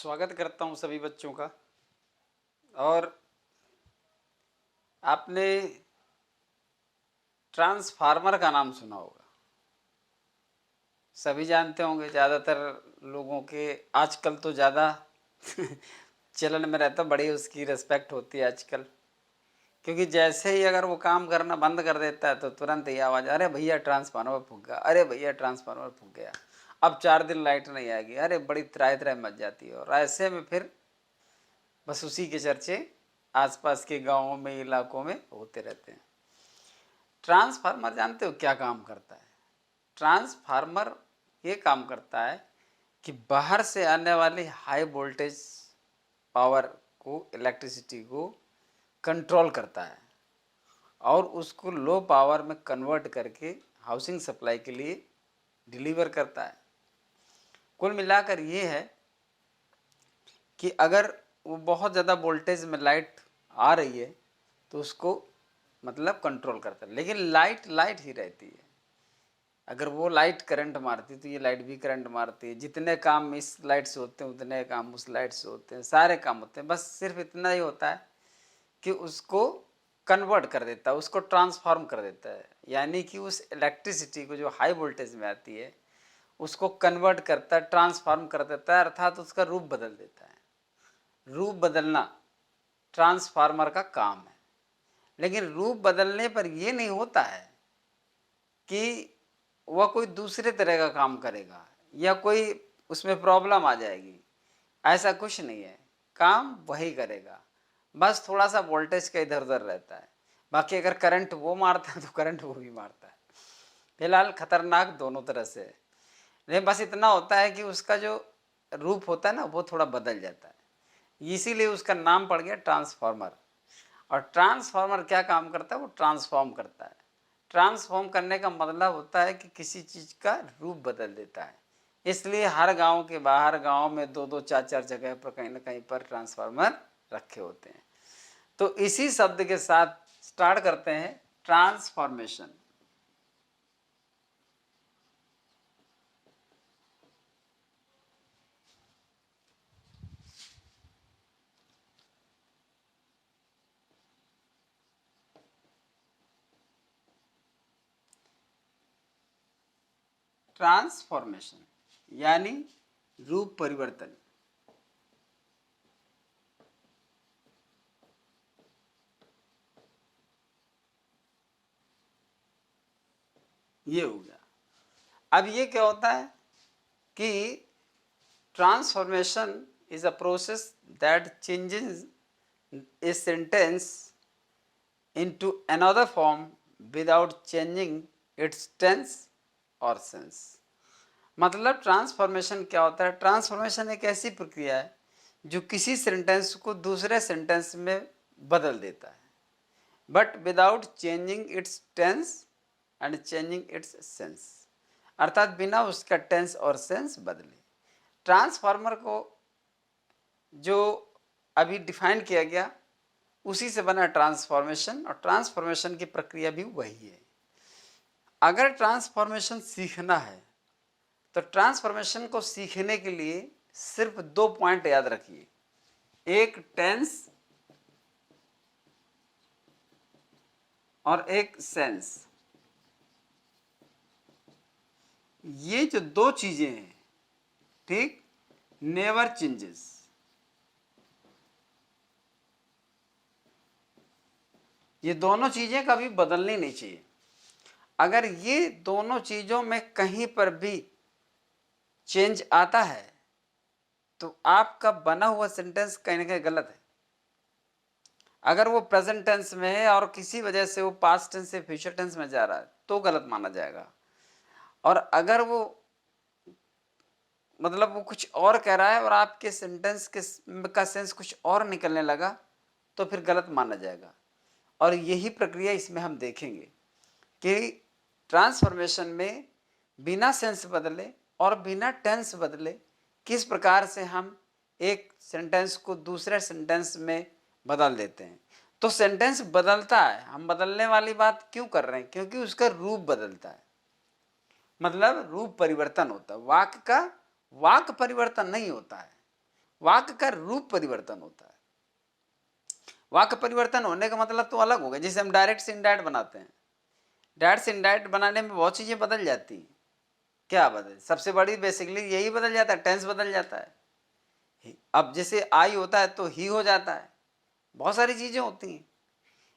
स्वागत करता हूँ सभी बच्चों का। और आपने ट्रांसफार्मर का नाम सुना होगा, सभी जानते होंगे। ज़्यादातर लोगों के आजकल तो ज़्यादा चलन में रहता, बड़ी उसकी रिस्पेक्ट होती है आजकल, क्योंकि जैसे ही अगर वो काम करना बंद कर देता है तो तुरंत ही आवाज़, अरे भैया ट्रांसफार्मर फूक गया, अरे भैया ट्रांसफार्मर फूक गया, अब 4 दिन लाइट नहीं आएगी, अरे बड़ी त्राही त्राही मच जाती है। और ऐसे में फिर बस उसी के चर्चे आसपास के गांवों में, इलाकों में होते रहते हैं। ट्रांसफार्मर जानते हो क्या काम करता है? ट्रांसफार्मर ये काम करता है कि बाहर से आने वाली हाई वोल्टेज पावर को, इलेक्ट्रिसिटी को कंट्रोल करता है और उसको लो पावर में कन्वर्ट करके हाउसिंग सप्लाई के लिए डिलीवर करता है। कुल मिलाकर ये है कि अगर वो बहुत ज़्यादा वोल्टेज में लाइट आ रही है तो उसको मतलब कंट्रोल करता है, लेकिन लाइट लाइट ही रहती है। अगर वो लाइट करंट मारती तो ये लाइट भी करंट मारती है। जितने काम इस लाइट से होते हैं उतने काम उस लाइट से होते हैं, सारे काम होते हैं। बस सिर्फ इतना ही होता है कि उसको कन्वर्ट कर देता है, उसको ट्रांसफॉर्म कर देता है, यानी कि उस इलेक्ट्रिसिटी को जो हाई वोल्टेज में आती है उसको कन्वर्ट करता है, ट्रांसफॉर्म कर देता है, अर्थात उसका रूप बदल देता है। रूप बदलना ट्रांसफार्मर का काम है। लेकिन रूप बदलने पर यह नहीं होता है कि वह कोई दूसरे तरह का काम करेगा या कोई उसमें प्रॉब्लम आ जाएगी, ऐसा कुछ नहीं है। काम वही करेगा, बस थोड़ा सा वोल्टेज का इधर उधर रहता है। बाकी अगर करंट वो मारता है तो करंट वो भी मारता है। फिलहाल खतरनाक दोनों तरह से है, लेकिन बस इतना होता है कि उसका जो रूप होता है ना वो थोड़ा बदल जाता है, इसीलिए उसका नाम पड़ गया ट्रांसफार्मर। और ट्रांसफार्मर क्या काम करता है? वो ट्रांसफॉर्म करता है। ट्रांसफॉर्म करने का मतलब होता है कि किसी चीज़ का रूप बदल देता है। इसलिए हर गांव के बाहर, गांव में दो दो चार चार जगह पर कहीं ना कहीं पर ट्रांसफार्मर रखे होते हैं। तो इसी शब्द के साथ स्टार्ट करते हैं ट्रांसफॉर्मेशन। ट्रांसफॉर्मेशन यानी रूप परिवर्तन। ये हो गया। अब ये क्या होता है कि transformation is a process that changes a sentence into another form without changing its tense or sense। मतलब ट्रांसफॉर्मेशन क्या होता है? ट्रांसफॉर्मेशन एक ऐसी प्रक्रिया है जो किसी सेंटेंस को दूसरे सेंटेंस में बदल देता है, but without changing its tense and changing its sense, अर्थात बिना उसका टेंस और सेंस बदले। ट्रांसफार्मर को जो अभी डिफाइन किया गया उसी से बना ट्रांसफॉर्मेशन, और ट्रांसफॉर्मेशन की प्रक्रिया भी वही है। अगर ट्रांसफॉर्मेशन सीखना है तो ट्रांसफॉर्मेशन को सीखने के लिए सिर्फ 2 पॉइंट याद रखिए, एक टेंस और एक सेंस। ये जो 2 चीजें हैं, ठीक, नेवर चेंजेस। ये दोनों चीजें कभी बदलनी नहीं चाहिए। अगर ये दोनों चीजों में कहीं पर भी चेंज आता है तो आपका बना हुआ सेंटेंस कहीं ना कहीं गलत है। अगर वो प्रेजेंट टेंस में है और किसी वजह से वो पास्ट टेंस से फ्यूचर टेंस में जा रहा है तो गलत माना जाएगा। और अगर वो मतलब वो कुछ और कह रहा है और आपके सेंटेंस का सेंस कुछ और निकलने लगा तो फिर गलत माना जाएगा। और यही प्रक्रिया इसमें हम देखेंगे कि ट्रांसफॉर्मेशन में बिना सेंस बदले और बिना टेंस बदले किस प्रकार से हम एक सेंटेंस को दूसरे सेंटेंस में बदल देते हैं। तो सेंटेंस बदलता है, हम बदलने वाली बात क्यों कर रहे हैं? क्योंकि उसका रूप बदलता है, मतलब रूप परिवर्तन होता है। वाक्य का वाक्य परिवर्तन नहीं होता है, वाक्य का रूप परिवर्तन होता है। वाक्य परिवर्तन होने का मतलब तो अलग हो गया। जैसे हम डायरेक्ट से इनडायरेक्ट बनाते हैं, डायरेक्ट से इनडायरेक्ट बनाने में बहुत चीजें बदल जाती हैं। क्या बदल? सबसे बड़ी बेसिकली यही बदल जाता है, टेंस बदल जाता है। अब जैसे आई होता है तो ही हो जाता है, बहुत सारी चीजें होती हैं,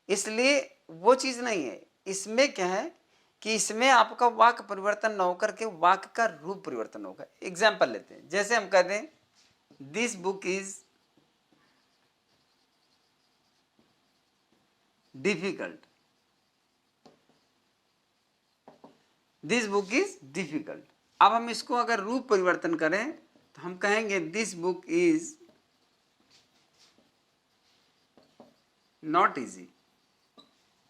इसलिए वो चीज नहीं है। इसमें क्या है कि इसमें आपका वाक्य परिवर्तन न होकर के वाक्य का रूप परिवर्तन होगा। एग्जाम्पल लेते हैं, जैसे हम कहते हैं this book is difficult, this book is difficult. अब हम इसको अगर रूप परिवर्तन करें तो हम कहेंगे this book is not easy.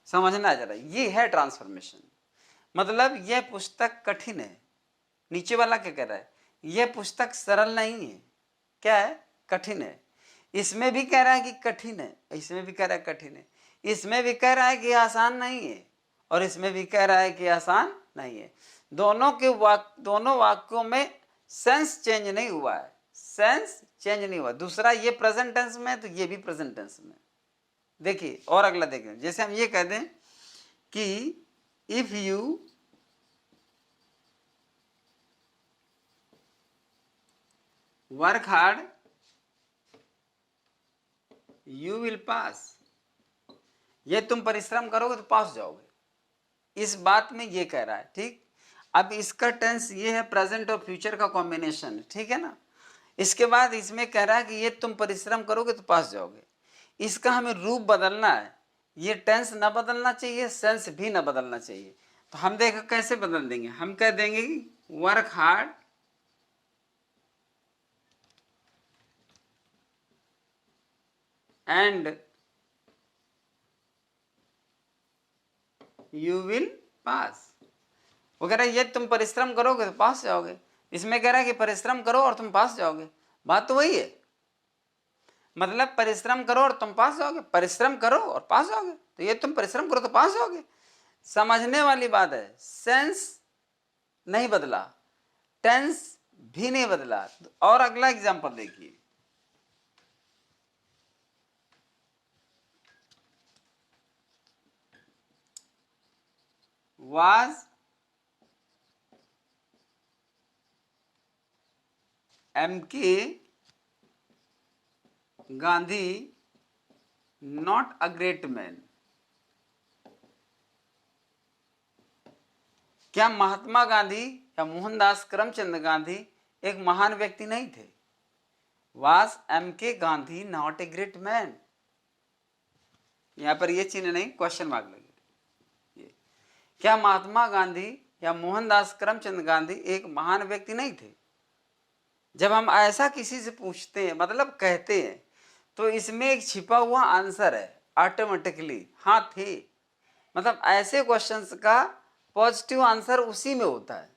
समझना जरा, ये है ट्रांसफॉर्मेशन। मतलब यह पुस्तक कठिन है। नीचे वाला क्या कह रहा है? यह पुस्तक सरल नहीं है, क्या है? कठिन है। इसमें भी कह रहा है कि कठिन है, इसमें भी कह रहा है कठिन है, इसमें भी कह रहा है कि आसान नहीं है, और इसमें भी कह रहा है कि आसान नहीं है। दोनों वाक्यों में सेंस चेंज नहीं हुआ है, सेंस चेंज नहीं हुआ। दूसरा ये प्रेजेंट टेंस में है तो ये भी प्रेजेंट टेंस में। देखिए और अगला देखें, जैसे हम ये कह दें कि if you work hard you will pass, ये तुम परिश्रम करोगे तो पास जाओगे। इस बात में ये कह रहा है, ठीक। अब इसका टेंस ये है प्रेजेंट और फ्यूचर का कॉम्बिनेशन, ठीक है ना। इसके बाद इसमें कह रहा है कि ये तुम परिश्रम करोगे तो पास जाओगे। इसका हमें रूप बदलना है, ये टेंस ना बदलना चाहिए, सेंस भी ना बदलना चाहिए। तो हम देखो कैसे बदल देंगे। हम कह देंगे work hard and you will pass. वो कह रहा है ये तुम परिश्रम करोगे तो पास जाओगे। इसमें कह रहा है कि परिश्रम करो और तुम पास जाओगे। बात तो वही है, मतलब परिश्रम करो और तुम पास जाओगे, परिश्रम करो और पास जाओगे। तो ये तुम परिश्रम करो तो पास जाओगे, समझने वाली बात है। सेंस नहीं बदला, टेंस भी नहीं बदला। और अगला एग्जांपल देखिए, was M.K. Gandhi not a great man. क्या महात्मा गांधी या मोहनदास करमचंद गांधी एक महान व्यक्ति नहीं थे? Was M.K. Gandhi not a great man? यहां पर ये चिन्ह नहीं, क्वेश्चन मार्क लगे। क्या महात्मा गांधी या मोहनदास करमचंद गांधी एक महान व्यक्ति नहीं थे? जब हम ऐसा किसी से पूछते हैं, मतलब कहते हैं, तो इसमें एक छिपा हुआ आंसर है ऑटोमेटिकली, हाँ थे। मतलब ऐसे क्वेश्चंस का पॉजिटिव आंसर उसी में होता है।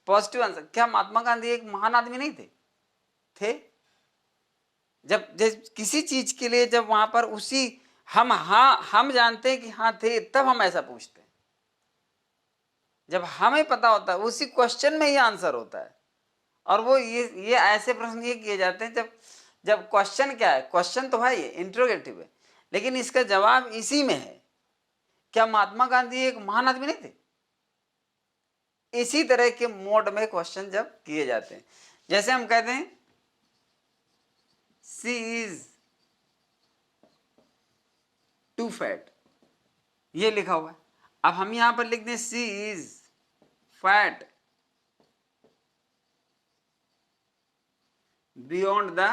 पॉजिटिव आंसर, क्या महात्मा गांधी एक महान आदमी नहीं थे? थे। जब किसी चीज के लिए जब वहां पर उसी हम जानते हैं कि हाँ थे, तब हम ऐसा पूछते हैं। जब हमें पता होता है, उसी क्वेश्चन में ही आंसर होता है। और वो ये ऐसे प्रश्न ये किए जाते हैं जब क्वेश्चन क्या है, क्वेश्चन तो भाई इंट्रोगेटिव है, लेकिन इसका जवाब इसी में है। क्या महात्मा गांधी एक महान आदमी नहीं थे? इसी तरह के मोड में क्वेश्चन जब किए जाते हैं, जैसे हम कहते हैं सी इज टू फैट, ये लिखा हुआ है। अब हम यहां पर लिखते हैं she is fat beyond the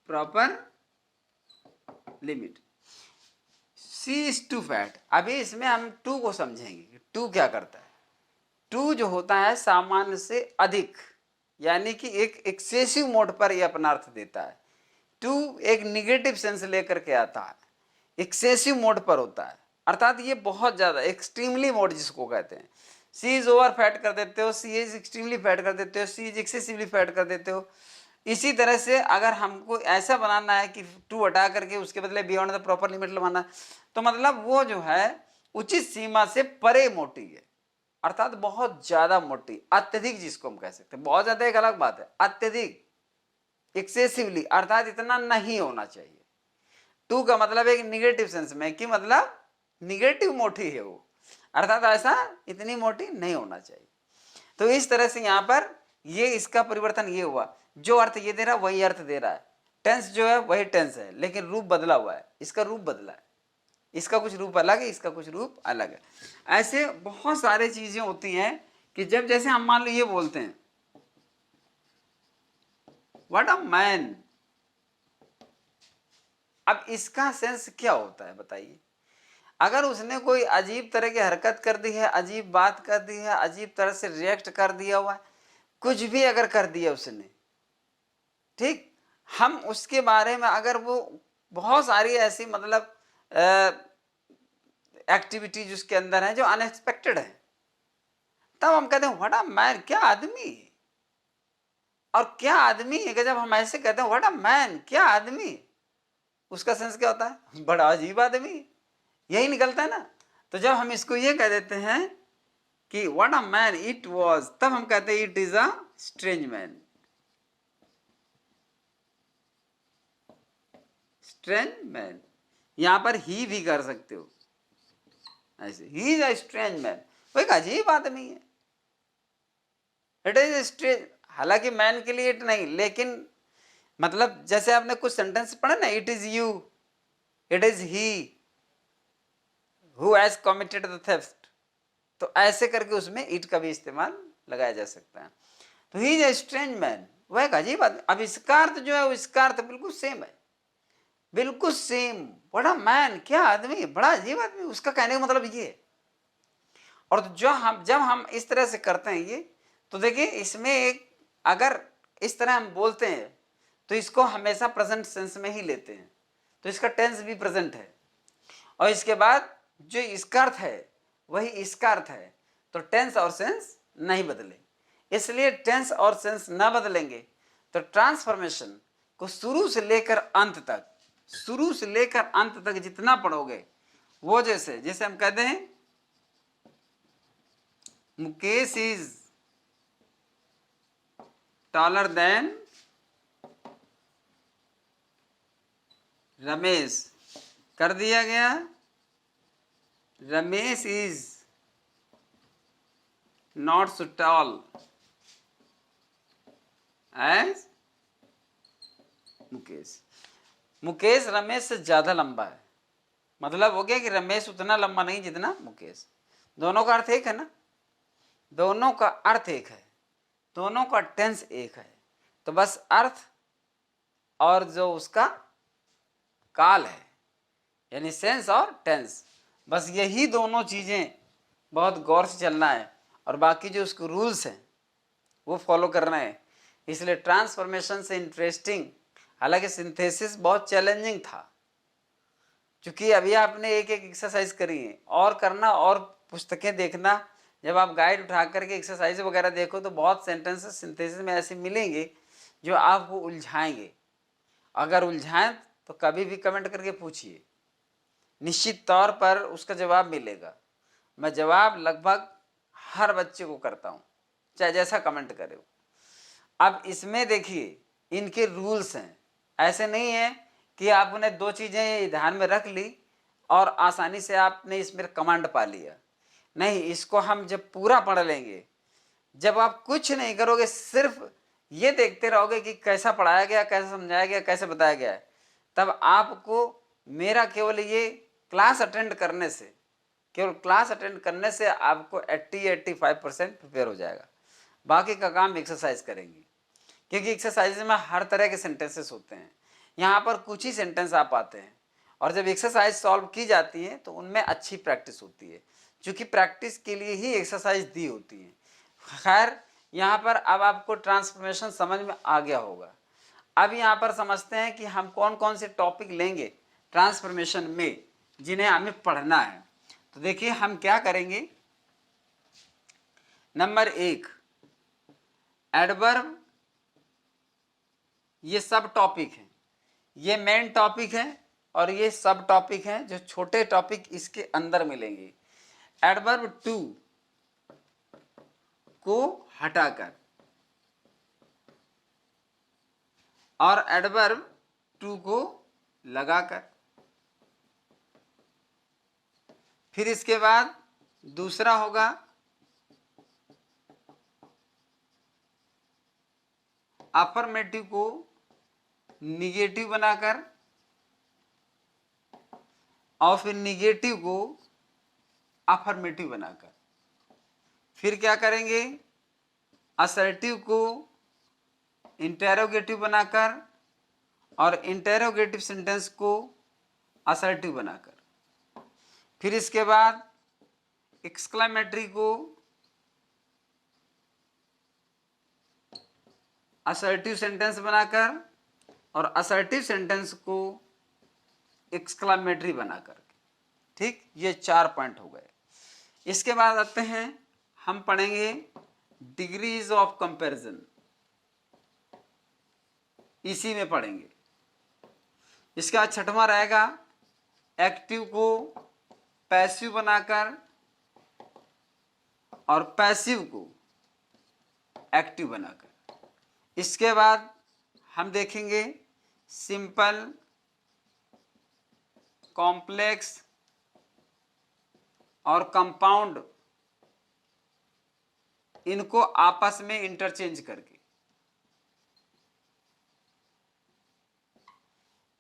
proper limit. She is too fat. अभी इसमें हम टू को समझेंगे, टू क्या करता है। टू जो होता है सामान्य से अधिक, यानी कि एक एक्सेसिव मोड पर यह अपना अर्थ देता है। टू एक निगेटिव सेंस लेकर के आता है, एक्सेसिव मोड पर होता है, अर्थात ये बहुत ज्यादा एक्सट्रीमली मोड जिसको कहते हैं। सी इज ओवर फैट कर देते हो, सी इज एक्सट्रीमली फैट कर देते हो, सी इज एक्सेसिवली फैट कर देते हो। इसी तरह से अगर हमको ऐसा बनाना है कि टू हटा करके उसके बदले बियॉन्ड द प्रॉपर लिमिट लगाना, तो मतलब वो जो है उचित सीमा से परे मोटी है। अर्थात बहुत ज्यादा मोटी, अत्यधिक जिसको हम कह सकते हैं। बहुत ज्यादा एक अलग बात है, अत्यधिक, एक्सेसिवली, अर्थात इतना नहीं होना चाहिए। टू का मतलब एक निगेटिव सेंस में कि मतलब निगेटिव मोटी है वो, अर्थात ऐसा इतनी मोटी नहीं होना चाहिए। तो इस तरह से यहां पर ये इसका परिवर्तन ये हुआ, जो अर्थ ये दे रहा है वही अर्थ दे रहा है, टेंस जो है वही टेंस है, लेकिन रूप बदला हुआ है, इसका रूप बदला है, इसका कुछ रूप अलग है, इसका कुछ रूप अलग है। ऐसे बहुत सारी चीजें होती हैं कि जब जैसे हम मान लो ये बोलते हैं व्हाट अ मैन, अब इसका सेंस क्या होता है बताइए। अगर उसने कोई अजीब तरह की हरकत कर दी है, अजीब बात कर दी है, अजीब तरह से रिएक्ट कर दिया हुआ है, कुछ भी अगर कर दिया उसने, ठीक, हम उसके बारे में अगर वो बहुत सारी ऐसी मतलब एक्टिविटीज उसके अंदर है जो अनएक्सपेक्टेड है, तब हम कहते हैं व्हाट अ मैन, क्या आदमी है। और क्या आदमी है कि जब हम ऐसे कहते हैं व्हाट अ मैन, क्या आदमी, उसका सेंस क्या होता है, बड़ा अजीब आदमी, यही निकलता है ना। तो जब हम इसको ये कह देते हैं कि what a man it was, तब हम कहते हैं it is a strange man. Strange man, यहां पर ही भी कर सकते हो ऐसे, he is a strange man, वो एक अजीब आदमी है। इट इज स्ट्रेंज, हालांकि मैन के लिए इट नहीं, लेकिन मतलब जैसे आपने कुछ सेंटेंस पढ़ा ना, it is you, it is he who has committed the theft, तो ऐसे करके उसमें इट का भी इस्तेमाल लगाया जा सकता है। तो he is a strange man, वह एक अजीब आदमी। अब इसका अर्थ जो है इसका अर्थ बिल्कुल सेम है, बिल्कुल सेम, बड़ा मैन, क्या आदमी, बड़ा अजीब आदमी, उसका कहने का मतलब ये है। और जब हम इस तरह से करते हैं ये, तो देखिए इसमें एक, अगर इस तरह हम बोलते हैं तो इसको हमेशा प्रेजेंट सेंस में ही लेते हैं, तो इसका टेंस भी प्रेजेंट है, और इसके बाद जो इसका अर्थ है वही इसका अर्थ है, तो टेंस और सेंस नहीं बदले। इसलिए टेंस और सेंस ना बदलेंगे तो ट्रांसफॉर्मेशन को शुरू से लेकर अंत तक, शुरू से लेकर अंत तक जितना पढ़ोगे, वो जैसे जैसे हम कहते हैं Mukesh is taller than Ramesh, कर दिया गया Ramesh is not so tall as Mukesh, Mukesh Ramesh से ज्यादा लंबा है, मतलब हो गया कि रमेश उतना लंबा नहीं जितना मुकेश। दोनों का अर्थ एक है ना, दोनों का अर्थ एक है, दोनों का टेंस एक है, तो बस अर्थ और जो उसका काल है, यानी सेंस और टेंस, बस यही दोनों चीजें बहुत गौर से चलना है, और बाकी जो उसके रूल्स हैं वो फॉलो करना है। इसलिए ट्रांसफॉर्मेशन से इंटरेस्टिंग, हालांकि सिंथेसिस बहुत चैलेंजिंग था, क्योंकि अभी आपने एक एक एक्सरसाइज करी है, और करना और पुस्तकें देखना, जब आप गाइड उठा करके एक्सरसाइज वगैरह देखो तो बहुत सेंटेंसेस सिंथेसिस में ऐसे मिलेंगे जो आपको उलझाएंगे। अगर उलझाएं तो कभी भी कमेंट करके पूछिए, निश्चित तौर पर उसका जवाब मिलेगा। मैं जवाब लगभग हर बच्चे को करता हूँ, चाहे जैसा कमेंट करे। अब इसमें देखिए इनके रूल्स हैं, ऐसे नहीं है कि आपने दो चीजें ध्यान में रख ली और आसानी से आपने इसमें कमांड पा लिया, नहीं, इसको हम जब पूरा पढ़ लेंगे, जब आप कुछ नहीं करोगे, सिर्फ ये देखते रहोगे कि कैसा पढ़ाया गया, कैसे समझाया गया, कैसे बताया गया है, तब आपको मेरा केवल ये क्लास अटेंड करने से, केवल क्लास अटेंड करने से आपको 80-85% प्रिपेयर हो जाएगा। बाकी का काम एक्सरसाइज करेंगे, क्योंकि एक्सरसाइज में हर तरह के सेंटेंसेस होते हैं, यहाँ पर कुछ ही सेंटेंस आ पाते हैं, और जब एक्सरसाइज सॉल्व की जाती है तो उनमें अच्छी प्रैक्टिस होती है, क्योंकि प्रैक्टिस के लिए ही एक्सरसाइज दी होती है। खैर, यहाँ पर अब आपको ट्रांसफॉर्मेशन समझ में आ गया होगा। अब यहाँ पर समझते हैं कि हम कौन कौन से टॉपिक लेंगे ट्रांसफॉर्मेशन में, जिन्हें हमें पढ़ना है। तो देखिए हम क्या करेंगे। नंबर 1, एडवर्ब, ये सब टॉपिक है, ये मेन टॉपिक है, और ये सब टॉपिक हैं जो छोटे टॉपिक इसके अंदर मिलेंगे। एडवर्ब 2, को हटाकर और एडवर्ब टू को लगाकर। फिर इसके बाद दूसरा होगा अफर्मेटिव को निगेटिव बनाकर और फिर निगेटिव को अफर्मेटिव बनाकर। फिर क्या करेंगे, असर्टिव को इंटेरोगेटिव बनाकर और इंटेरोगेटिव सेंटेंस को असर्टिव बनाकर। फिर इसके बाद एक्सक्लेमेटरी को असर्टिव सेंटेंस बनाकर और असर्टिव सेंटेंस को एक्सक्लेमेटरी बनाकर। ठीक, ये 4 पॉइंट हो गए। इसके बाद आते हैं, हम पढ़ेंगे डिग्रीज ऑफ कंपैरिजन, इसी में पढ़ेंगे। इसका 6वां रहेगा एक्टिव को पैसिव बनाकर और पैसिव को एक्टिव बनाकर। इसके बाद हम देखेंगे सिंपल, कॉम्प्लेक्स और कंपाउंड, इनको आपस में इंटरचेंज करके।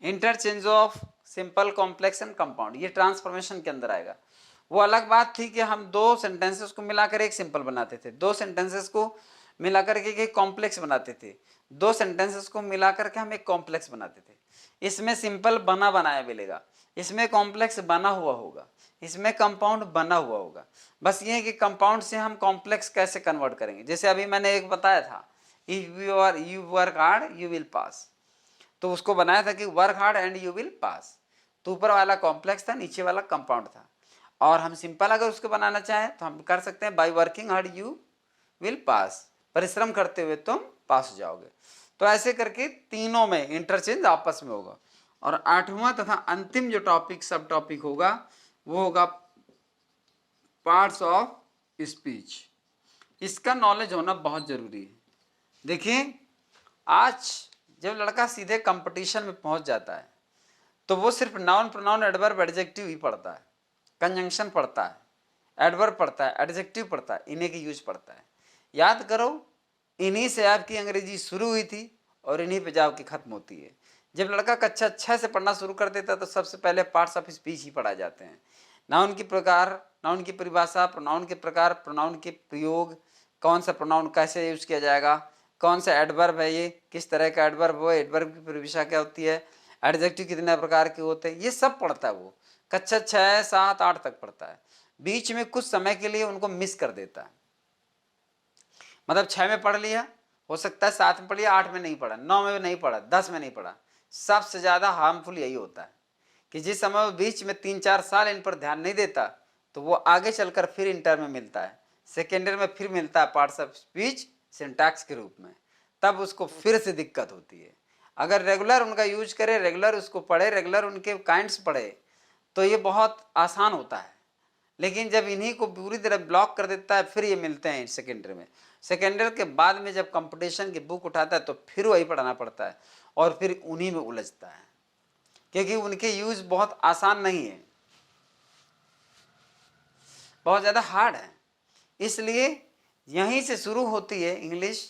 Interchange of simple, complex and compound, ये ट्रांसफॉर्मेशन के अंदर आएगा। वो अलग बात थी कि हम 2 सेंटेंसेस को मिलाकर एक सिंपल बनाते थे, 2 सेंटेंसेस को मिलाकर के एक कॉम्प्लेक्स बनाते थे, 2 सेंटेंसेस को मिलाकर के हम एक कॉम्प्लेक्स बनाते थे। इसमें सिंपल बना बनाया मिलेगा, इसमें कॉम्प्लेक्स बना हुआ होगा, इसमें कंपाउंड बना हुआ होगा। बस ये है कि कंपाउंड से हम कॉम्प्लेक्स कैसे कन्वर्ट करेंगे। जैसे अभी मैंने एक बताया था, if you work hard you will pass, तो उसको बनाया था कि work hard and you will pass. तो ऊपर वाला कॉम्प्लेक्स था, नीचे वाला कंपाउंड था। और हम सिंपल अगर उसको बनाना चाहें तो हम कर सकते हैं, by working hard you will pass, परिश्रम करते हुए तुम पास हो जाओगे। तो ऐसे करके तीनों में इंटरचेंज आपस में होगा। और 8वां तथा अंतिम जो टॉपिक, सब टॉपिक होगा, वो होगा पार्ट्स ऑफ स्पीच। इसका नॉलेज होना बहुत जरूरी है। देखिए, आज जब लड़का सीधे कंपटीशन में पहुंच जाता है तो वो सिर्फ नाउन, प्रोनाउन, एडवर्ब, एडजेक्टिव ही पढ़ता है, कंजंक्शन पढ़ता है, एडवर्ब पढ़ता है, एडजेक्टिव पढ़ता है, इन्हीं की यूज पढ़ता है। याद करो, इन्हीं से आपकी अंग्रेजी शुरू हुई थी और इन्हीं पे जाके खत्म होती है। जब लड़का कक्षा 6 से पढ़ना शुरू कर देता है तो सबसे पहले पार्ट्स ऑफ स्पीच ही पढ़ाए जाते हैं। नाउन की प्रकार, नाउन की परिभाषा, प्रोनाउन के प्रकार, प्रोनाउन के प्रयोग, कौन सा प्रोनाउन कैसे यूज किया जाएगा, कौन सा एडवर्ब है, ये किस तरह का एडवर्ब हो, एडवर्ब की परिभाषा क्या होती है, एडजेक्टिव कितने प्रकार के होते हैं, ये सब पढ़ता है वो। कक्षा 6, 7, 8 तक पढ़ता है। बीच में कुछ समय के लिए उनको मिस कर देता है। मतलब 6 में पढ़ लिया, हो सकता है 7 में पढ़ लिया, 8 में नहीं पढ़ा, 9 में नहीं पढ़ा, 10 में नहीं पढ़ा। सबसे ज़्यादा हार्मफुल यही होता है कि जिस समय वो बीच में 3-4 साल इन पर ध्यान नहीं देता तो वो आगे चलकर फिर इंटर में मिलता है, सेकेंडरी में फिर मिलता है पार्ट्स ऑफ स्पीच सिंटैक्स के रूप में, तब उसको फिर से दिक्कत होती है। अगर रेगुलर उनका यूज करे, रेगुलर उसको पढ़े, रेगुलर उनके काइंड्स पढ़े तो ये बहुत आसान होता है। लेकिन जब इन्हीं को पूरी तरह ब्लॉक कर देता है फिर ये मिलते हैं सेकेंडरी में। सेकेंडरी के बाद में जब कंपटीशन की बुक उठाता है तो फिर वही पढ़ाना पड़ता है और फिर उन्हीं में उलझता है, क्योंकि उनके यूज बहुत आसान नहीं है, बहुत ज़्यादा हार्ड है। इसलिए यहीं से शुरू होती है इंग्लिश,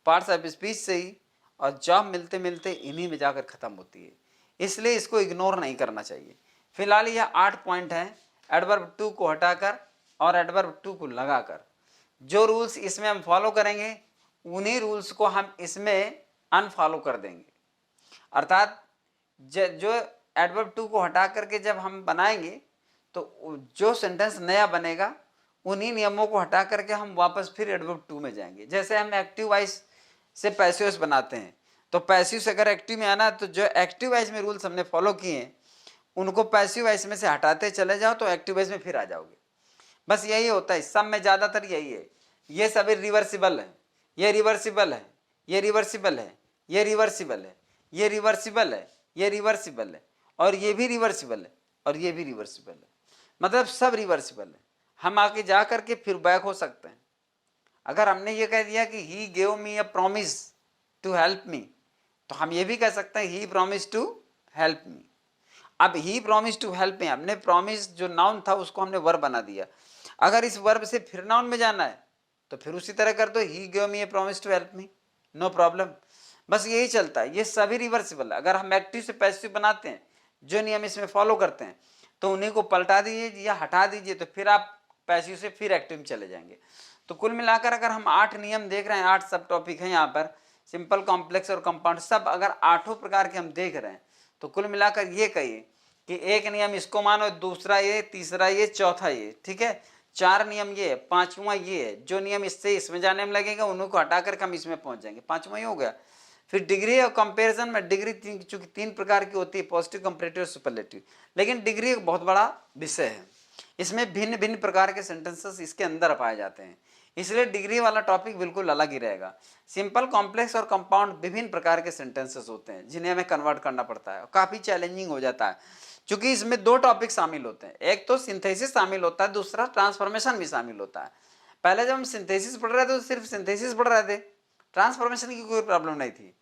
पार्ट्स ऑफ स्पीच से ही, और जॉब मिलते मिलते इन्हीं में जाकर ख़त्म होती है। इसलिए इसको इग्नोर नहीं करना चाहिए। फिलहाल यह 8 पॉइंट हैं, एडवर्ब टू को हटाकर और एडवर्ब टू को लगाकर। जो रूल्स इसमें हम फॉलो करेंगे उन्हीं रूल्स को हम इसमें अनफॉलो कर देंगे। अर्थात जो एडवर्ब टू को हटा करके जब हम बनाएंगे तो जो सेंटेंस नया बनेगा उन्हीं नियमों को हटा करके हम वापस फिर एडवर्ब टू में जाएंगे। जैसे हम एक्टिव वाइज से पैसिव वाइज बनाते हैं, तो पैसिव से अगर एक्टिव में आना है तो जो एक्टिव वाइज में रूल्स हमने फॉलो किए हैं उनको पैसिव वाइज में से हटाते चले जाओ तो एक्टिव वाइज में फिर आ जाओगे। बस यही होता है, सब में ज़्यादातर यही है। ये सभी रिवर्सिबल है, ये रिवर्सिबल है, ये रिवर्सिबल है, ये रिवर्सिबल है, ये रिवर्सिबल है, ये रिवर्सिबल है, और ये भी रिवर्सिबल है, और ये भी रिवर्सिबल है। मतलब सब रिवर्सिबल है। हम आगे जा करके फिर बैक हो सकते हैं। अगर हमने ये कह दिया कि he gave me a promise to help me, तो हम ये भी कह सकते हैं he promise to help me. अब he promise to help me, हमने प्रॉमिस जो नाउन था उसको हमने वर्ब बना दिया। अगर इस वर्ब से फिर नाउन में जाना है तो फिर उसी तरह कर दो, he give me a promise to help me, no problem. बस यही चलता है, ये सभी रिवर्सिबल है। अगर हम एक्टिव से पैसिव बनाते हैं, जो नियम इसमें फॉलो करते हैं, तो उन्हीं को पलटा दीजिए या हटा दीजिए, तो फिर आप पैसिव से फिर एक्टिव में चले जाएंगे। तो कुल मिलाकर अगर हम 8 नियम देख रहे हैं, 8 सब टॉपिक हैं यहाँ पर, सिंपल, कॉम्प्लेक्स और कंपाउंड, सब अगर 8 प्रकार के हम देख रहे हैं, तो कुल मिलाकर ये कहिए कि एक नियम इसको मानो, दूसरा ये, तीसरा ये, चौथा ये, ठीक है, 4 नियम ये है, 5वां ये है। जो नियम इससे इसमें जाने में लगेगा उन्हीं को हटाकर हम इसमें पहुंच जाएंगे, 5वां ये हो गया। फिर डिग्री और कंपैरिजन में डिग्री चूंकि 3 प्रकार की होती है, पॉजिटिव, कंपैरेटिव और सुपरलेटिव, लेकिन डिग्री एक बहुत बड़ा विषय है, इसमें भिन्न भिन्न प्रकार के सेंटेंसेस इसके अंदर पाए जाते हैं, इसलिए डिग्री वाला टॉपिक बिल्कुल अलग ही रहेगा। सिंपल, कॉम्प्लेक्स और कंपाउंड विभिन्न प्रकार के सेंटेंसेस होते हैं जिन्हें हमें कन्वर्ट करना पड़ता है, काफी चैलेंजिंग हो जाता है, क्योंकि इसमें 2 टॉपिक शामिल होते हैं, एक तो सिंथेसिस शामिल होता है, दूसरा ट्रांसफॉर्मेशन भी शामिल होता है। पहले जब हम सिंथेसिस पढ़ रहे थे तो सिर्फ सिंथेसिस पढ़ रहे थे, ट्रांसफॉर्मेशन की कोई प्रॉब्लम नहीं थी।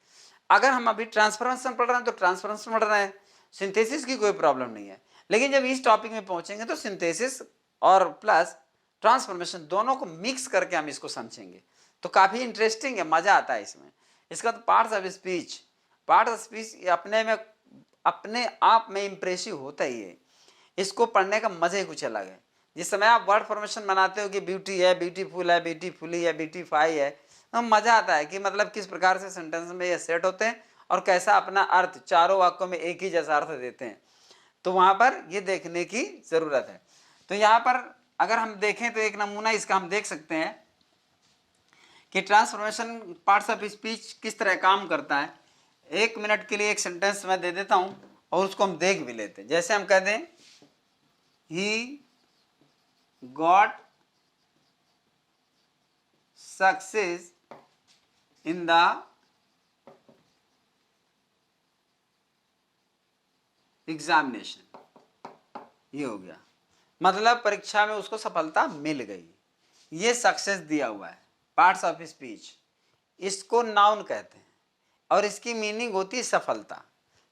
अगर हम अभी ट्रांसफॉर्मेशन पढ़ रहे हैं तो ट्रांसफॉर्मेशन पढ़ रहे हैं, सिंथेसिस की कोई प्रॉब्लम नहीं है। लेकिन जब इस टॉपिक में पहुंचेंगे तो सिंथेसिस और प्लस ट्रांसफॉर्मेशन दोनों को मिक्स करके हम इसको समझेंगे, तो काफी इंटरेस्टिंग है, मजा आता है इसमें। इसका तो parts of speech, part of speech अपने आप में इंप्रेसिव होता ही है, इसको पढ़ने का मजा ही कुछ अलग है। जिस समय आप वर्ड फॉर्मेशन बनाते हो कि ब्यूटी है, ब्यूटीफुल है, ब्यूटीफुली है, ब्यूटीफाई है, तो मजा आता है कि मतलब किस प्रकार से सेंटेंस में ये सेट होते हैं और कैसा अपना अर्थ चारों वाक्यों में एक ही जैसा अर्थ देते हैं, तो वहां पर ये देखने की जरूरत है। तो यहाँ पर अगर हम देखें तो एक नमूना इसका हम देख सकते हैं कि ट्रांसफॉर्मेशन पार्ट्स ऑफ स्पीच किस तरह काम करता है। 1 मिनट के लिए एक सेंटेंस मैं दे देता हूं और उसको हम देख भी लेते हैं। जैसे हम कह दें he got success in the examination, ये हो गया, मतलब परीक्षा में उसको सफलता मिल गई, ये सक्सेस दिया हुआ है, पार्ट्स ऑफ स्पीच, इसको नाउन कहते हैं और इसकी मीनिंग होती है सफलता।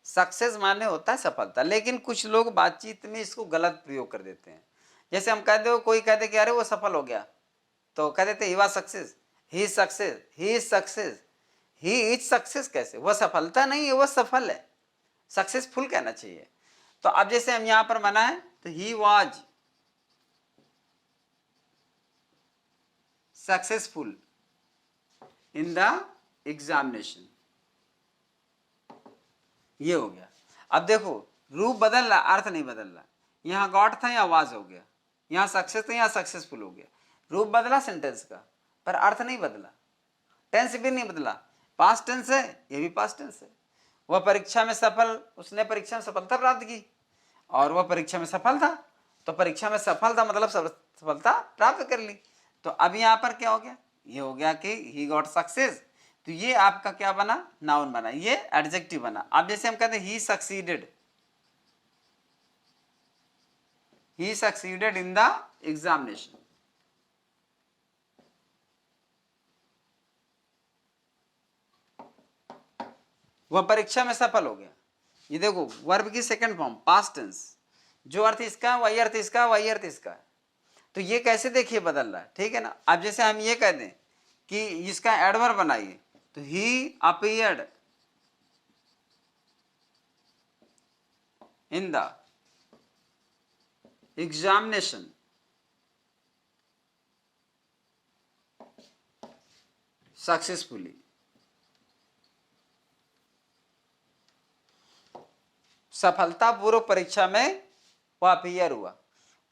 सक्सेस माने होता है सफलता, लेकिन कुछ लोग बातचीत में इसको गलत प्रयोग कर देते हैं। जैसे हम कहते हो, कोई कहते कि अरे वो सफल हो गया, तो कह देते he was success, he is success, he is success, he is success, कैसे, वह सफलता नहीं है, वह सफल है, सक्सेसफुल कहना चाहिए। तो अब जैसे हम यहां पर बनाए तो he was successful in the examination, ये हो गया। अब देखो रूप बदल रहा, अर्थ नहीं बदल रहा, यहां गॉट था या वाज हो गया, यहां सक्सेस था या सक्सेसफुल हो गया, रूप बदला सेंटेंस का पर अर्थ नहीं बदला, टेंस भी नहीं बदला, पास्ट टेंस है, ये भी पास्ट टेंस है। वह परीक्षा में सफल, उसने परीक्षा में सफलता प्राप्त की और वह परीक्षा में सफल था, तो परीक्षा में सफल था मतलब सफलता प्राप्त कर ली। तो अब यहां पर क्या हो गया, ये हो गया कि ही गॉट सक्सेस, तो ये आपका क्या बना, नाउन बना, ये एडजेक्टिव बना। अब जैसे हम कहते हैं he succeeded, he succeeded in the examination, वह परीक्षा में सफल हो गया। ये देखो वर्ब की सेकंड फॉर्म पास्ट टेंस, जो अर्थ इसका वही अर्थ इसका, वही अर्थ इसका, तो ये कैसे देखिए बदल रहा है, ठीक है ना। अब जैसे हम ये कह दें कि इसका एडवर्ब बनाइए, तो he appeared in the examination successfully, सफलतापूर्वक परीक्षा में वो अपीयर हुआ,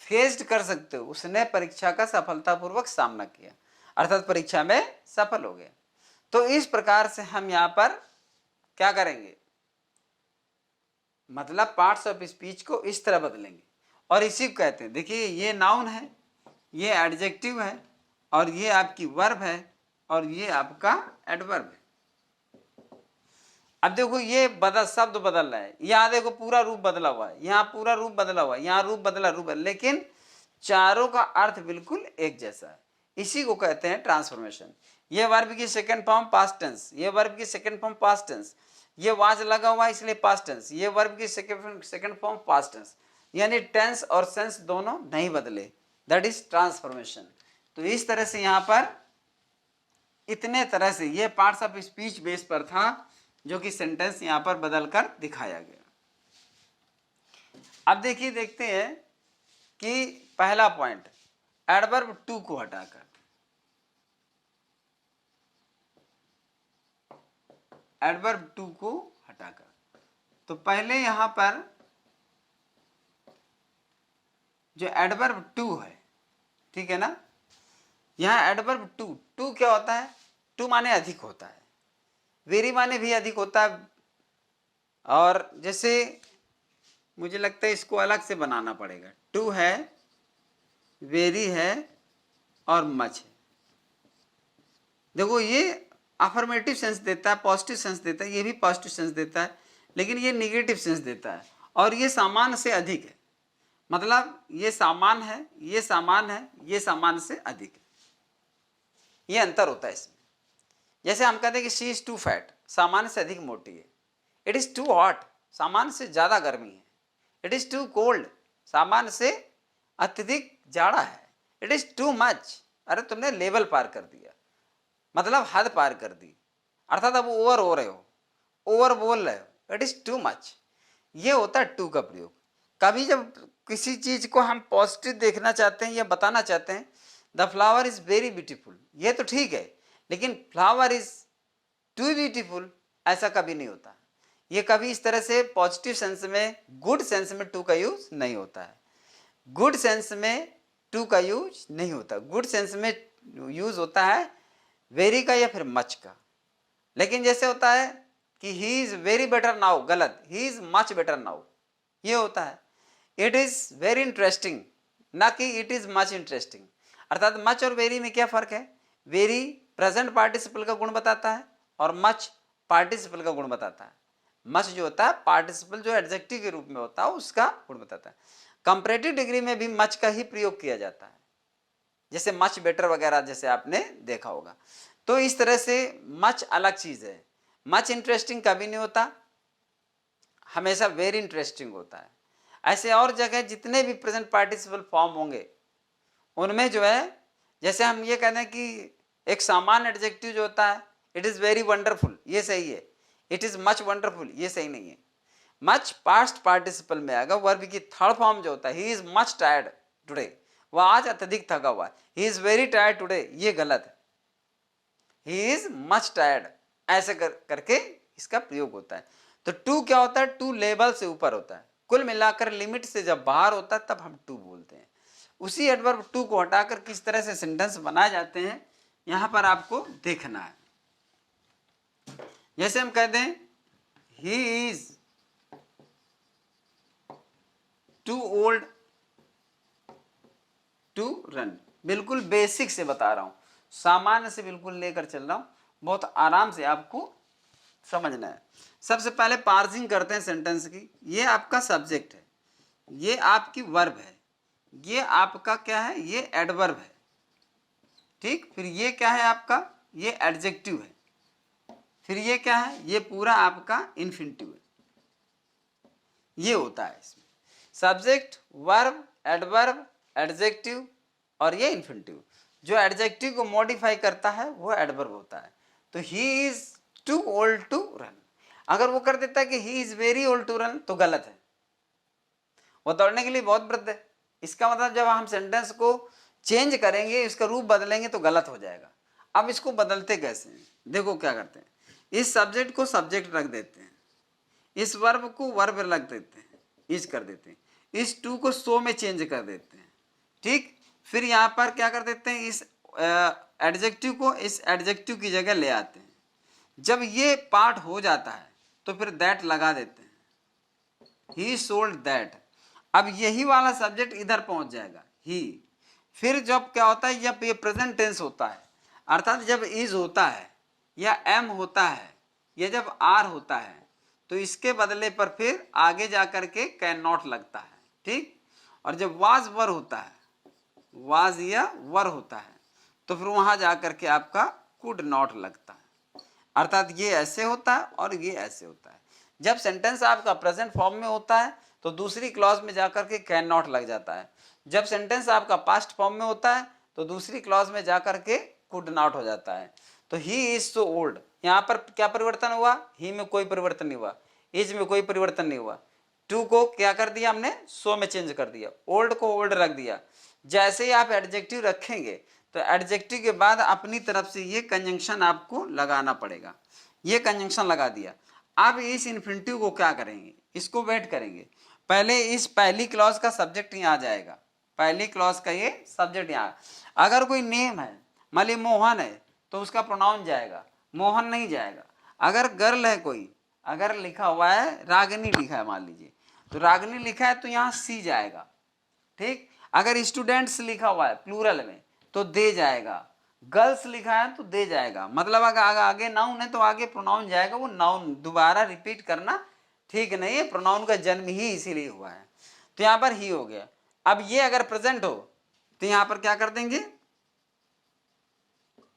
फेस्ड कर सकते हो, उसने परीक्षा का सफलतापूर्वक सामना किया, अर्थात परीक्षा में सफल हो गया। तो इस प्रकार से हम यहां पर क्या करेंगे, मतलब पार्ट्स ऑफ स्पीच को इस तरह बदलेंगे और इसी को कहते हैं, देखिए ये नाउन है, ये एडजेक्टिव है और ये आपकी वर्ब है और ये आपका एडवर्ब है। अब देखो ये बदल, शब्द बदल रहा है, यहां देखो पूरा रूप बदला हुआ है, यहां पूरा रूप बदला हुआ है, यहां रूप बदला, रूप बदला, लेकिन चारों का अर्थ बिल्कुल एक जैसा है। इसी को कहते हैं ट्रांसफॉर्मेशन। ये वर्ब की सेकंड फॉर्म पास्ट टेंस, ये वर्ब की सेकंड फॉर्म पास्ट टेंस, ये वाज लगा हुआ इसलिए पास्ट टेंस, ये वर्ब की सेकंड फॉर्म पास्ट टेंस, यानी टेंस और सेंस दोनों नहीं बदले, दैट इज ट्रांसफॉर्मेशन। तो इस तरह से यहाँ पर इतने तरह से ये पार्ट्स ऑफ स्पीच बेस पर था जो कि सेंटेंस यहाँ पर बदल कर दिखाया गया। अब देखिए, देखते हैं कि पहला पॉइंट एडवर्ब टू को हटाकर, एडवर्ब टू को हटाकर, तो पहले यहां पर जो एडवर्ब टू है, ठीक है ना, यहां एडवर्ब टू, टू क्या होता है, टू माने अधिक होता है, वेरी माने भी अधिक होता है, और जैसे मुझे लगता है इसको अलग से बनाना पड़ेगा, टू है, वेरी है और मच है। देखो ये अफर्मेटिव सेंस देता है, पॉजिटिव सेंस देता है, ये भी पॉजिटिव सेंस देता है, लेकिन ये निगेटिव सेंस देता है, और ये सामान्य से अधिक है, मतलब ये सामान्य है, ये सामान्य है, ये सामान्य से अधिक है, ये अंतर होता है इसमें। जैसे हम कहते हैं कि शी इज टू फैट, सामान्य से अधिक मोटी है, इट इज टू हॉट, सामान्य से ज्यादा गर्मी है, इट इज टू कोल्ड, सामान्य से अत्यधिक जाड़ा है, इट इज टू मच, अरे तुमने लेवल पार कर दिया, मतलब हद पार कर दी, अर्थात अब ओवर हो रहे हो, ओवर बोल रहे हो, इट इज टू मच। ये होता है टू का प्रयोग। कभी जब किसी चीज को हम पॉजिटिव देखना चाहते हैं या बताना चाहते हैं, the flower is very beautiful, ये तो ठीक है, लेकिन फ्लावर इज टू ब्यूटीफुल ऐसा कभी नहीं होता। ये कभी इस तरह से पॉजिटिव सेंस में, गुड सेंस में टू का यूज नहीं होता है, गुड सेंस में टू का यूज नहीं होता, गुड सेंस में यूज होता है वेरी का या फिर मच का। लेकिन जैसे होता है कि he is very better now, गलत, he is much better now, ये होता है। इट इज वेरी इंटरेस्टिंग, ना कि इट इज मच इंटरेस्टिंग। अर्थात मच और वेरी में क्या फर्क है, वेरी प्रेजेंट पार्टिसिपल का गुण बताता है और मच पार्टिसिपल का गुण बताता है। मच जो होता है पार्टिसिपल जो एडजेक्टिव के रूप में होता है उसका गुण बताता है। कंपैरेटिव डिग्री में भी मच का ही प्रयोग किया जाता है, जैसे मच बेटर वगैरह जैसे आपने देखा होगा। तो इस तरह से मच अलग चीज है, मच इंटरेस्टिंग कभी नहीं होता, हमेशा वेरी इंटरेस्टिंग होता है। ऐसे और जगह जितने भी प्रेजेंट पार्टिसिपल फॉर्म होंगे उनमें जो है, जैसे हम ये कहते हैं कि एक सामान्य एडजेक्टिव जो होता है, इट इज वेरी वंडरफुल, ये सही है, इट इज मच वंडरफुल, ये सही नहीं है। मच पास्ट पार्टिसिपल में आएगा, वर्ब की थर्ड फॉर्म जो होता है, ही इज मच टायर्ड टुडे, वह आज अत्यधिक थका हुआ है, ही इज वेरी टायर्ड टुडे, ये गलत है, ही इज मच टायर्ड, ऐसे करके इसका प्रयोग होता है। तो टू क्या होता है, टू लेवल से ऊपर होता है, कुल मिलाकर लिमिट से जब बाहर होता है तब हम टू बोलते हैं। उसी एडवर्ब टू को हटाकर किस तरह से सेंटेंस बनाए जाते हैं यहां पर आपको देखना है। जैसे हम कहते हैं he is too old to run, बिल्कुल बेसिक से बता रहा हूं, सामान्य से बिल्कुल लेकर चल रहा हूं, बहुत आराम से आपको समझना है। सबसे पहले पार्सिंग करते हैं सेंटेंस की। ये आपका सब्जेक्ट है, ये आपकी वर्ब है, ये आपका क्या है, ये एडवर्ब है, ठीक। फिर ये क्या है आपका, ये एडजेक्टिव है, फिर ये क्या है, ये पूरा आपका इन्फिनिटिव है। ये होता है इसमें सब्जेक्ट, वर्ब, एडवर्ब, एडजेक्टिव और ये इन्फिनिटिव। जो एडजेक्टिव को मॉडिफाई करता है वो एडवर्ब होता है। तो he is too old to run, अगर वो कर देता है कि he is very old to run तो गलत है, वो दौड़ने के लिए बहुत वृद्ध है। इसका मतलब जब हम सेंटेंस को चेंज करेंगे, इसका रूप बदलेंगे तो गलत हो जाएगा। अब इसको बदलते कैसे हैं, देखो क्या करते हैं, इस सब्जेक्ट को सब्जेक्ट रख देते हैं, इस वर्ब को वर्ब रख देते हैं, इस कर देते हैं, इस टू को सो में चेंज कर देते हैं, ठीक। फिर यहाँ पर क्या कर देते हैं, इस एडजेक्टिव को इस एडजेक्टिव की जगह ले आते हैं। जब ये पार्ट हो जाता है तो फिर दैट लगा देते हैं, ही सोल्ड दैट। अब यही वाला सब्जेक्ट इधर पहुंच जाएगा, ही। फिर जब क्या होता है, जब ये प्रेजेंट टेंस होता है, अर्थात जब इज होता है या एम होता है या जब आर होता है, तो इसके बदले पर फिर आगे जाकर के कैन नॉट लगता है, ठीक। और जब वाज वर होता है, वाज या वर होता है, तो फिर वहां जाकर के आपका कुड नॉट लगता है, अर्थात ये ऐसे होता है और ये ऐसे होता है। जब सेंटेंस आपका प्रेजेंट फॉर्म में होता है तो दूसरी क्लॉज में जाकर के कैन नॉट लग जाता है। जब सेंटेंस आपका पास्ट फॉर्म में होता है तो दूसरी क्लॉज में जाकर के कुड नॉट हो जाता है। तो ही इज सो ओल्ड, यहाँ पर क्या परिवर्तन हुआ, ही में कोई परिवर्तन नहीं हुआ, इज में कोई परिवर्तन नहीं हुआ। टू को क्या कर दिया हमने, सो में चेंज कर दिया, ओल्ड को ओल्ड रख दिया। जैसे ही आप एडजेक्टिव रखेंगे तो एडजेक्टिव के बाद अपनी तरफ से ये कंजंक्शन आपको लगाना पड़ेगा, ये कंजंक्शन लगा दिया। अब इस इन्फिनिटिव को क्या करेंगे, इसको वेट करेंगे। पहले इस पहली क्लॉज का सब्जेक्ट यहाँ आ जाएगा, पहली क्लॉज का ये सब्जेक्ट यहाँ। अगर कोई नेम है, मान ली मोहन है, तो उसका प्रोनाउन जाएगा, मोहन नहीं जाएगा। अगर गर्ल है कोई, अगर लिखा हुआ है रागिनी लिखा है मान लीजिए, तो रागिनी लिखा है तो यहाँ सी जाएगा, ठीक। अगर स्टूडेंट्स लिखा हुआ है प्लूरल में तो दे जाएगा, गर्ल्स लिखा है तो दे जाएगा। मतलब अगर आगे नाउन है तो आगे प्रोनाउन जाएगा, वो नाउन दोबारा रिपीट करना ठीक नहीं है, प्रोनाउन का जन्म ही इसीलिए हुआ है। तो यहाँ पर ही हो गया। अब ये अगर प्रेजेंट हो तो यहाँ पर क्या कर देंगे,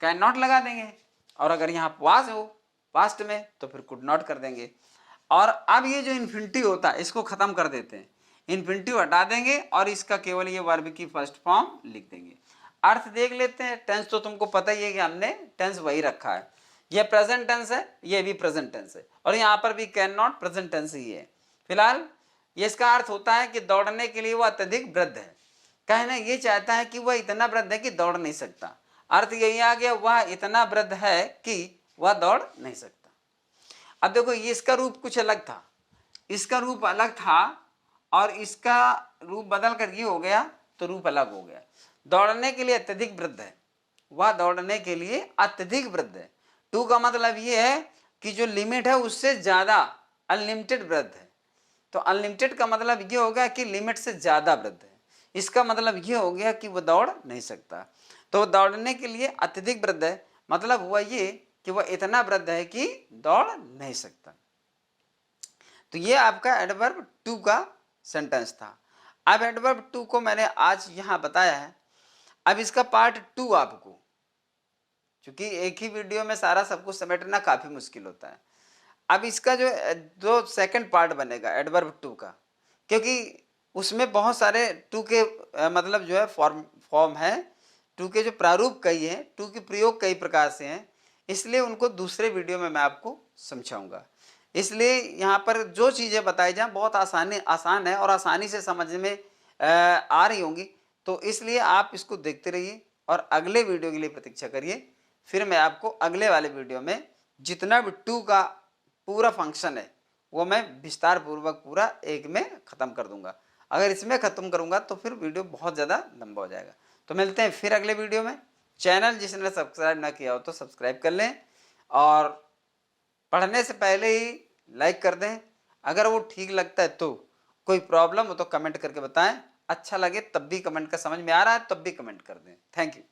कैन नॉट लगा देंगे, और अगर यहाँ पास हो पास्ट में तो फिर कुड नॉट कर देंगे। और अब ये जो इन्फिनिटिव होता है इसको खत्म कर देते हैं, इन्फिनिटिव हटा देंगे और इसका केवल ये वर्ब की फर्स्ट फॉर्म लिख देंगे। अर्थ देख लेते हैं। टेंस तो तुमको पता ही है कि हमने टेंस वही रखा है, ये प्रेजेंट टेंस है, ये भी प्रेजेंट टेंस है, और यहाँ पर भी कैन नॉट प्रेजेंट टेंस ही है। फिलहाल ये इसका अर्थ होता है कि दौड़ने के लिए वह अत्यधिक वृद्ध है, कहना ये चाहता है कि वह इतना वृद्ध है कि दौड़ नहीं सकता। अर्थ यही आ गया, वह इतना वृद्ध है कि वह दौड़ नहीं सकता। अब देखो ये इसका रूप कुछ अलग था, इसका रूप अलग था और इसका रूप बदल कर ये हो गया तो रूप अलग हो गया। दौड़ने के लिए अत्यधिक वृद्ध है, वह दौड़ने के लिए अत्यधिक वृद्ध है। टू का मतलब ये है कि जो लिमिट है उससे ज्यादा, अनलिमिटेड वृद्ध है। तो अनलिमिटेड का मतलब ये हो गया कि लिमिट से ज्यादा वृद्ध है, इसका मतलब ये हो गया कि वह दौड़ नहीं सकता। तो दौड़ने के लिए अत्यधिक वृद्ध है, मतलब हुआ ये कि वह इतना वृद्ध है कि दौड़ नहीं सकता। तो ये आपका एडवर्ब टू का सेंटेंस था। अब एडवर्ब टू को मैंने आज यहां बताया है। अब इसका पार्ट टू आपको, क्योंकि एक ही वीडियो में सारा सब कुछ समेटना काफी मुश्किल होता है। अब इसका जो सेकंड पार्ट बनेगा एडवर्ब टू का, क्योंकि उसमें बहुत सारे टू के मतलब जो है फॉर्म है, टू के जो प्रारूप कई हैं, टू के प्रयोग कई प्रकार से हैं, इसलिए उनको दूसरे वीडियो में मैं आपको समझाऊंगा। इसलिए यहाँ पर जो चीज़ें बताई जाए बहुत आसान है और आसानी से समझ में आ रही होंगी। तो इसलिए आप इसको देखते रहिए और अगले वीडियो के लिए प्रतीक्षा करिए। फिर मैं आपको अगले वाले वीडियो में जितना भी टू का पूरा फंक्शन है वो मैं विस्तार पूर्वक पूरा एक में ख़त्म कर दूंगा। अगर इसमें ख़त्म करूंगा तो फिर वीडियो बहुत ज़्यादा लंबा हो जाएगा। तो मिलते हैं फिर अगले वीडियो में। चैनल जिसने सब्सक्राइब ना किया हो तो सब्सक्राइब कर लें और पढ़ने से पहले ही लाइक कर दें। अगर वो ठीक लगता है तो, कोई प्रॉब्लम हो तो कमेंट करके बताएं। अच्छा लगे तब भी कमेंट का समझ में आ रहा है तब भी कमेंट कर दें। Thank you.